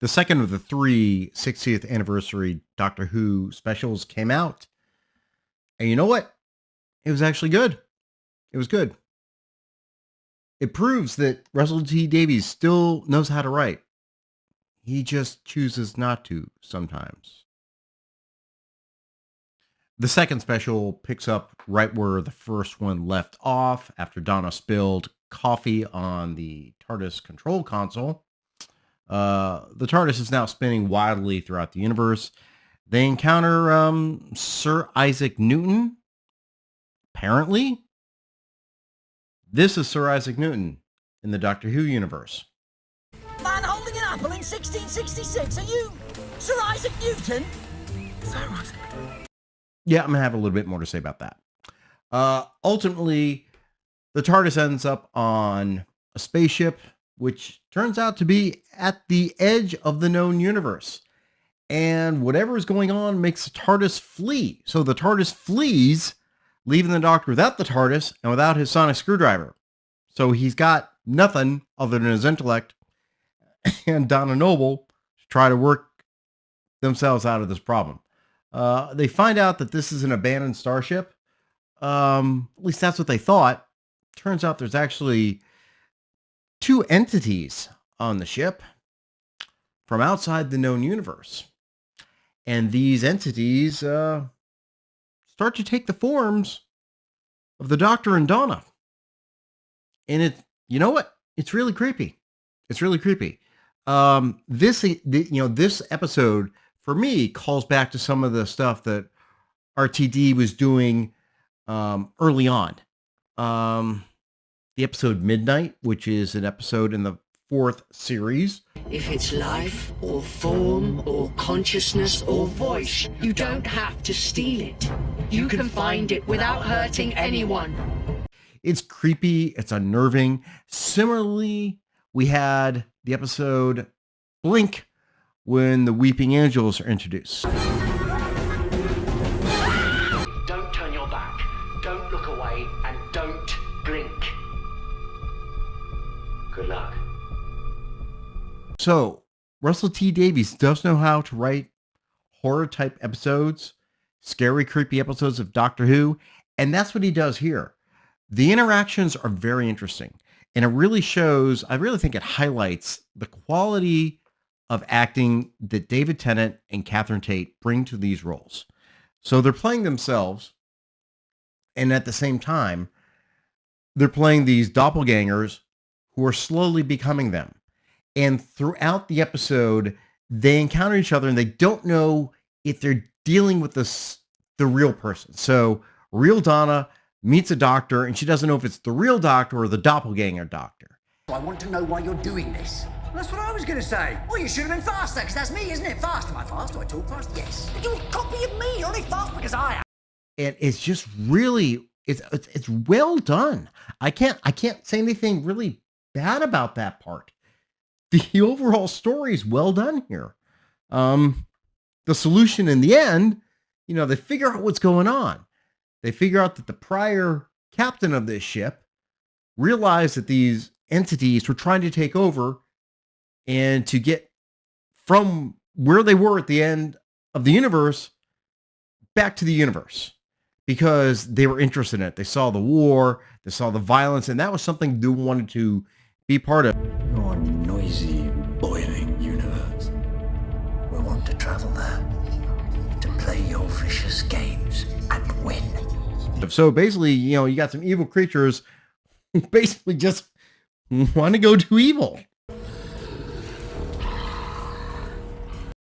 The second of the three 60th anniversary Doctor Who specials came out. And you know what? It was actually good. It was good. It proves that Russell T Davies still knows how to write. He just chooses not to sometimes. The second special picks up right where the first one left off after Donna spilled coffee on the TARDIS control console. The TARDIS is now spinning wildly throughout the universe. They encounter Sir Isaac Newton. Apparently, this is Sir Isaac Newton in the Doctor Who universe. Man holding an apple in 1666. Are you Sir Isaac Newton? Sir Isaac. Yeah, I'm going to have a little bit more to say about that. Ultimately, the TARDIS ends up on a spaceship, which turns out to be at the edge of the known universe. And whatever is going on makes the TARDIS flee. So the TARDIS flees, leaving the Doctor without the TARDIS and without his sonic screwdriver. So he's got nothing other than his intellect and Donna Noble to try to work themselves out of this problem. They find out that this is an abandoned starship. At least that's what they thought. Turns out there's actually two entities on the ship from outside the known universe. And these entities start to take the forms of the Doctor and Donna. And you know what? It's really creepy. It's really creepy. This episode for me calls back to some of the stuff that RTD was doing early on. The episode Midnight, which is an episode in the 4th series. If it's life or form or consciousness or voice, you don't have to steal it. You can find it without hurting anyone. It's creepy. It's unnerving. Similarly, we had the episode Blink when the Weeping Angels are introduced. Don't turn your back. Don't look away and don't blink. Good luck. So, Russell T Davies does know how to write horror-type episodes, scary, creepy episodes of Doctor Who, and that's what he does here. The interactions are very interesting, and it really shows, I really think it highlights the quality of acting that David Tennant and Catherine Tate bring to these roles. So they're playing themselves, and at the same time, they're playing these doppelgangers who are slowly becoming them. And throughout the episode, they encounter each other and they don't know if they're dealing with the real person. So real Donna meets a doctor and she doesn't know if it's the real doctor or the doppelganger doctor. I want to know why you're doing this. That's what I was going to say. Well, you should have been faster, because that's me, isn't it? Fast. Am I fast? Do I talk fast? Yes. But you're a copy of me. You're only fast because I am. And it's just really, it's well done. I can't say anything really bad about that part. The overall story is well done here. The solution in the end, they figure out what's going on. They figure out that the prior captain of this ship realized that these entities were trying to take over and to get from where they were at the end of the universe back to the universe because they were interested in it. They saw the war, they saw the violence, and that was something they wanted to be part of. Your noisy, boiling universe. We want to travel there to play your vicious games and win. So basically, you got some evil creatures who basically just want to go do evil.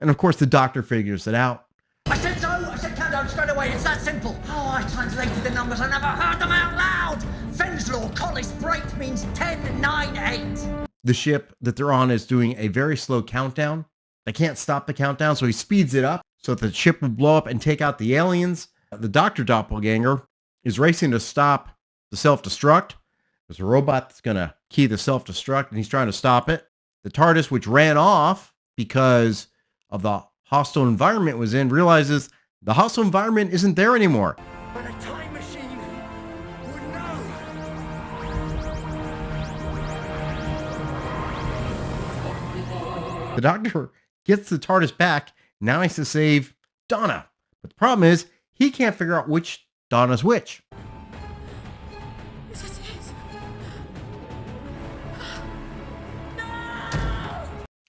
And of course, the Doctor figures it out. I said so. I said count down straight away. It's that simple. Oh, I translated the numbers. I never heard them out loud. Fenn's law, Collis break means 10, 9, 8. The ship that they're on is doing a very slow countdown. They can't stop the countdown, so he speeds it up so that the ship will blow up and take out the aliens. The Doctor doppelganger is racing to stop the self-destruct. There's a robot that's going to key the self-destruct, and he's trying to stop it. The TARDIS, which ran off because of the hostile environment it was in, realizes the hostile environment isn't there anymore. But a time machine would know. The Doctor gets the TARDIS back. Now he has to save Donna. But the problem is, he can't figure out which Donna's which. Is it his?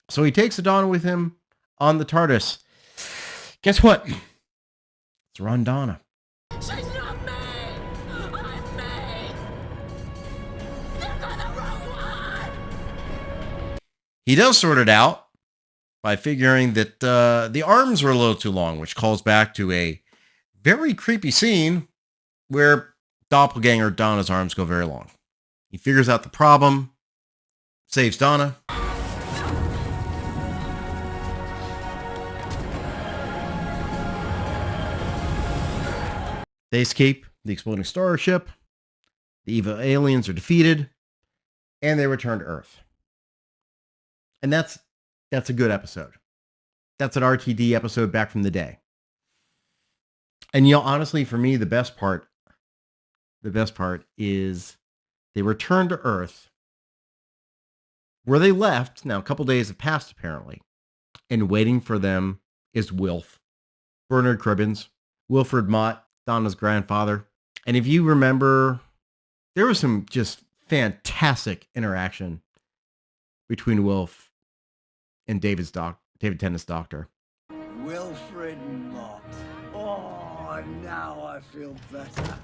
So he takes the Donna with him on the TARDIS. Guess what? It's Rondonna. She's not me! I'm me! You've got the wrong one! He does sort it out by figuring that the arms were a little too long, which calls back to a very creepy scene where Doppelganger Donna's arms go very long. He figures out the problem, saves Donna. They escape the exploding starship. The evil aliens are defeated, and they return to Earth. And that's a good episode. That's an RTD episode back from the day. And honestly, for me, the best part is they return to Earth, where they left. Now, a couple days have passed, apparently, and waiting for them is Wilf, Bernard Cribbins, Wilfred Mott, Donna's grandfather. And if you remember, there was some just fantastic interaction between Wilf and David Tennant's doctor. Wilfred Mott. Oh, now I feel better.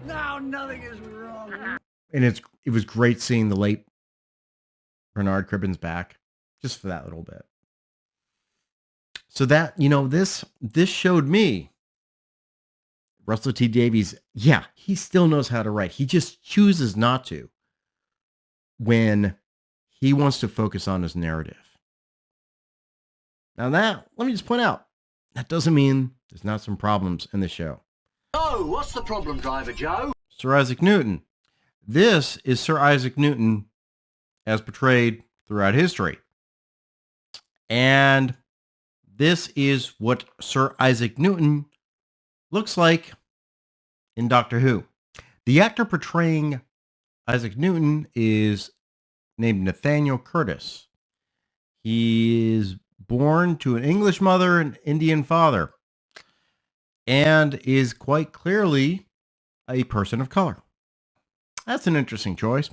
Now nothing is wrong. And it was great seeing the late Bernard Cribbins back, just for that little bit. So that, this showed me Russell T Davies, yeah, he still knows how to write. He just chooses not to when he wants to focus on his narrative. Now let me just point out, that doesn't mean there's not some problems in the show. Oh, what's the problem, Driver Joe? Sir Isaac Newton. This is Sir Isaac Newton as portrayed throughout history. And this is what Sir Isaac Newton looks like in Doctor Who. The actor portraying Isaac Newton is named Nathaniel Curtis. He is born to an English mother and Indian father, and is quite clearly a person of color. That's an interesting choice.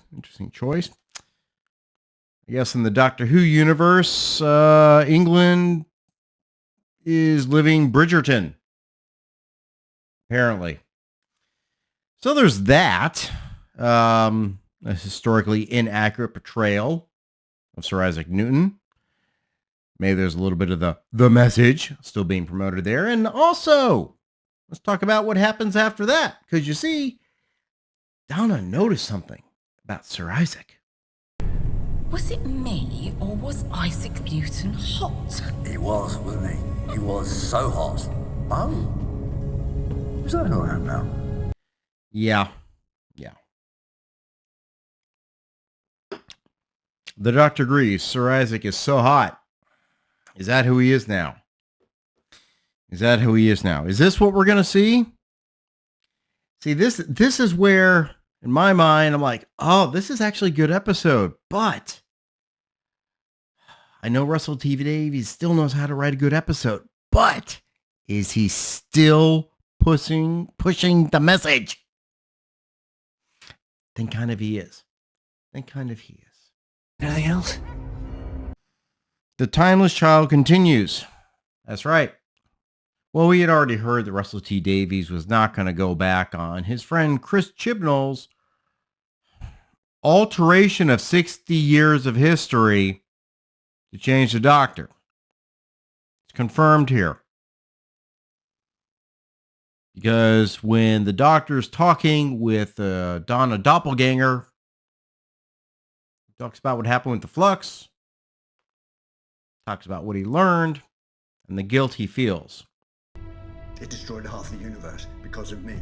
I guess in the Doctor Who universe, England is living Bridgerton, apparently. So there's that. A historically inaccurate portrayal of Sir Isaac Newton. Maybe there's a little bit of the message still being promoted there. And also, let's talk about what happens after that. Because you see, Donna noticed something about Sir Isaac. Was it me, or was Isaac Newton hot? He was, wasn't he? He was so hot. Oh. Is that who I am now? Yeah. The Doctor agrees. Sir Isaac is so hot. Is that who he is now? Is this what we're going to see? See, this is where, in my mind, I'm like, oh, this is actually a good episode. But I know Russell T Davies still knows how to write a good episode. But is he still pushing the message? Then kind of he is. Anything else? The Timeless Child continues. That's right. Well, we had already heard that Russell T Davies was not going to go back on his friend Chris Chibnall's alteration of 60 years of history to change the Doctor. It's confirmed here. Because when the Doctor's talking with Donna Doppelganger, he talks about what happened with the Flux, talks about what he learned, and the guilt he feels. It destroyed half the universe because of me.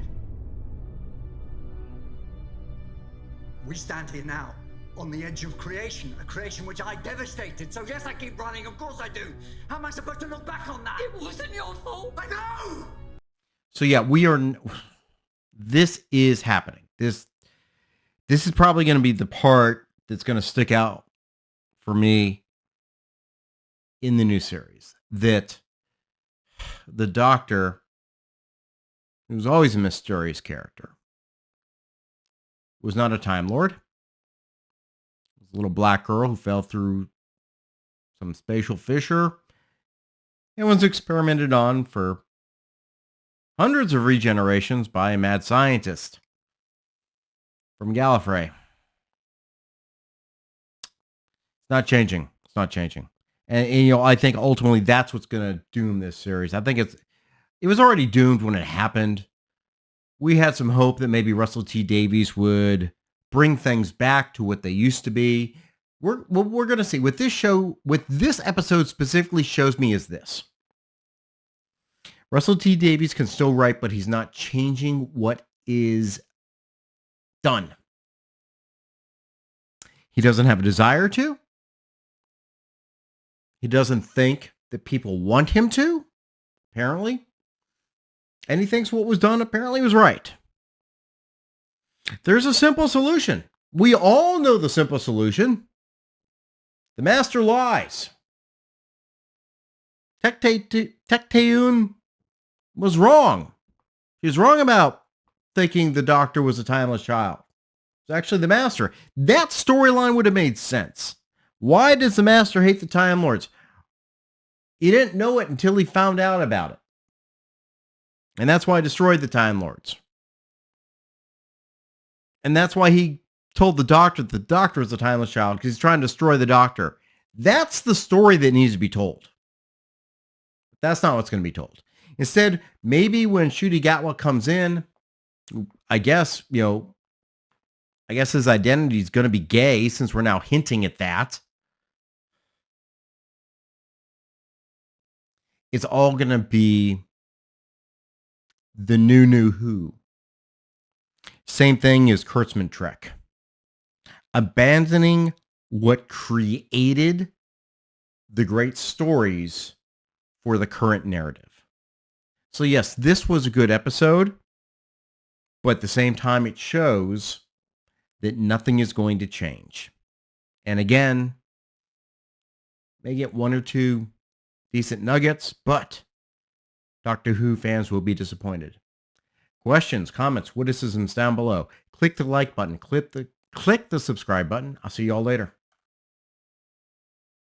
We stand here now on the edge of creation, a creation which I devastated. So yes, I keep running. Of course I do. How am I supposed to look back on that? It wasn't your fault. I know! So yeah, this is happening. This is probably going to be the part that's going to stick out for me in the new series that the Doctor, who's always a mysterious character, was not a Time Lord. It was a little black girl who fell through some spatial fissure and was experimented on for hundreds of regenerations by a mad scientist from Gallifrey. It's not changing. It's not changing. And I think ultimately that's what's going to doom this series. I think it was already doomed when it happened. We had some hope that maybe Russell T Davies would bring things back to what they used to be. What we're going to see with this show, with this episode specifically, shows me is this. Russell T Davies can still write, but he's not changing what is done. He doesn't have a desire to. He doesn't think that people want him to, apparently. And he thinks what was done apparently was right. There's a simple solution. We all know the simple solution. The Master lies. Tecteun was wrong. He was wrong about thinking the Doctor was a timeless child. It's actually the Master. That storyline would have made sense. Why does the Master hate the Time Lords? He didn't know it until he found out about it. And that's why he destroyed the Time Lords. And that's why he told the Doctor that the Doctor is a timeless child, because he's trying to destroy the Doctor. That's the story that needs to be told. That's not what's going to be told. Instead, maybe when Ncuti Gatwa comes in, I guess his identity is going to be gay, since we're now hinting at that. It's all going to be the new Who. Same thing as Kurtzman Trek. Abandoning what created the great stories for the current narrative. So yes, this was a good episode, but at the same time it shows that nothing is going to change. And again, may get one or two decent nuggets, but Doctor Who fans will be disappointed. Questions, comments, witticisms down below. Click the like button. Click the subscribe button. I'll see you all later.